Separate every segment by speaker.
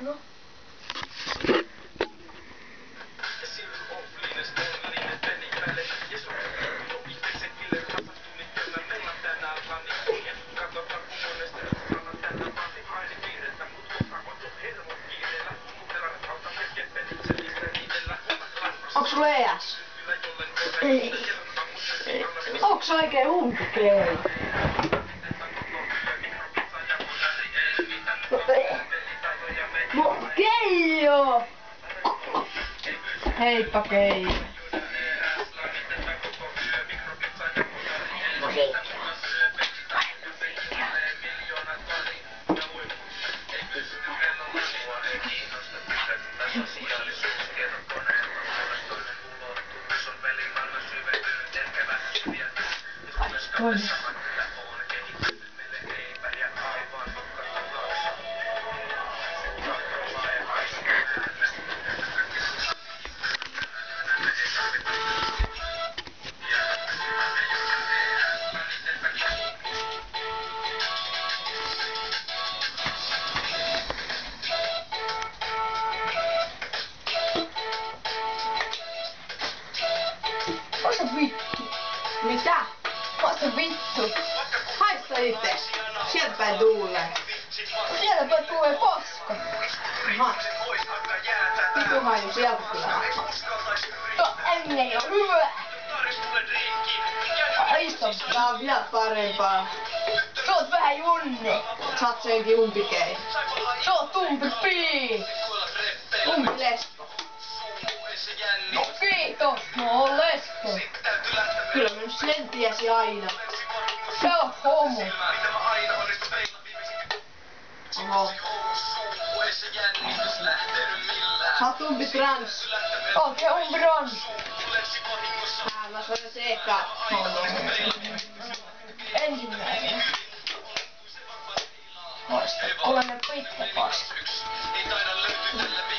Speaker 1: No.
Speaker 2: Onks sulla ES?
Speaker 1: Ei.
Speaker 2: Onks oikein umpikei?
Speaker 1: No Keijo!
Speaker 2: Heippa Keijo. Toinen.
Speaker 1: Ota vittu.
Speaker 2: Mitä?
Speaker 1: Ota vittu.
Speaker 2: Haista itse. Sieltä päin tuulee.
Speaker 1: Sieltäpä tulee paska.
Speaker 2: Aha. Vitu haju sieltä kyllä.
Speaker 1: No ei oo hyvä. Haista.
Speaker 2: Tää on vielä parempaa.
Speaker 1: Sä oot vähän junne.
Speaker 2: Sä oot senkin umpikei.
Speaker 1: Sä oot tumpi pii.
Speaker 2: Umpilesko.
Speaker 1: No kiitos. Mä oon lesko.
Speaker 2: Kyllä mä nyt sen tiesi aina.
Speaker 1: Sä oot homo.
Speaker 2: Oho. Sä oot umpi trans.
Speaker 1: Oot he umbron.
Speaker 2: Mä sanoin se eka.
Speaker 1: Ensimmäinen. Haista. Olemme pitkä paska.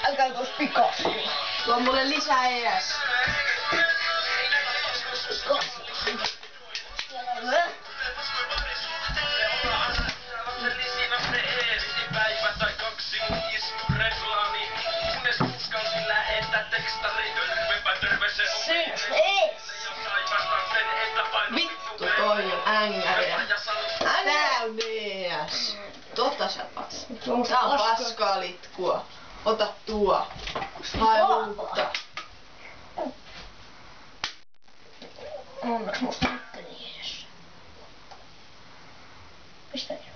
Speaker 1: Älkää tuos pikas.
Speaker 2: Tuo mulle lisää ES. Vittu toi on ängäriä. Tää on ES. Tota sä pas. Tää on paskaa litkua. Ota tuo. Hae uutta.
Speaker 1: Onneksi musta mitteli edes. Pistä irra.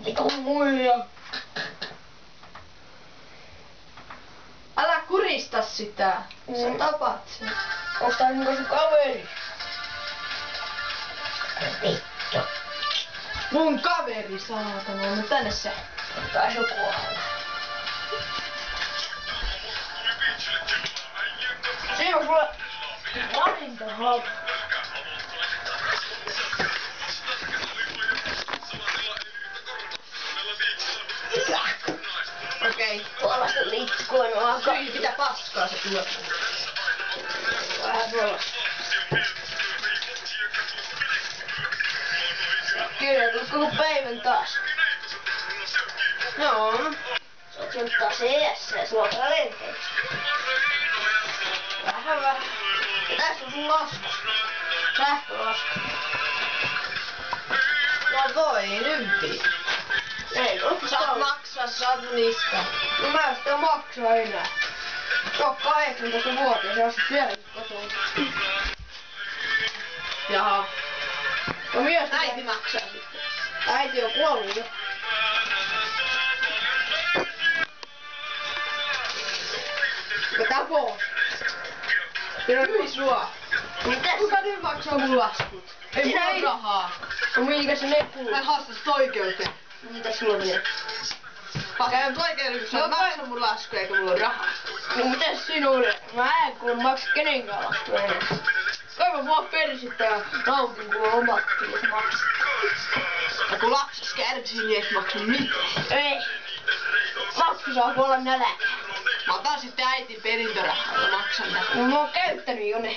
Speaker 1: Vitu muija.
Speaker 2: Älä kurista sitä. Sä tapat sen.
Speaker 1: Onks tää niinku sun kaveri? Vittu.
Speaker 2: Mun kaveri saatana. No tänne se.
Speaker 1: Tai sukua. Siinä on sulle valintahalta.
Speaker 2: Okei.
Speaker 1: Tuollaista litkuin on
Speaker 2: Kyllä mitä paskaa se tuot.
Speaker 1: vähän tuolla. Kirjoitus koko päivän taas.
Speaker 2: Joo.
Speaker 1: Sä oot syönyt taas ES ja sulla on lenteet.
Speaker 2: Vähän. Ja tässä on sun lasku. Sähkölasku. No toi ympi.
Speaker 1: Ei oo
Speaker 2: Saat maksaa, saat niistä.
Speaker 1: No mä en sitä maksaa enää. Se on 18-vuotias ja asut vieläkin kotona.
Speaker 2: Jaha.
Speaker 1: No mies
Speaker 2: Äiti maksaa sitten.
Speaker 1: Äiti on kuollut jo.
Speaker 2: Vetää pois. Kyllä sua.
Speaker 1: Mitäs?
Speaker 2: Kuka nyt maksaa mun laskut? Ei
Speaker 1: Sinä
Speaker 2: mulla
Speaker 1: ei-
Speaker 2: ole rahaa.
Speaker 1: No minkä se ne kuuluu?
Speaker 2: Mä haastasit oikeuteen.
Speaker 1: No mitä sulla on vielä?
Speaker 2: Käyn oikeuteen, kun sä oot maksanut mun laskuja, eikä mulla ole rahaa.
Speaker 1: No mitäs sinulle? Mä en kuulu maksa kenenkään laskuja edes. Kaiva mua persistä ja nautin, kun on omat tilit maksaa.
Speaker 2: Ja kun lapsessa kärsii, niin et maksa mitään.
Speaker 1: Ei. Lapsi saa kuolla nälkään.
Speaker 2: Mä otan sitten äitin perintörahaa ja maksan ne.
Speaker 1: No mä oon käyttänyt jo ne.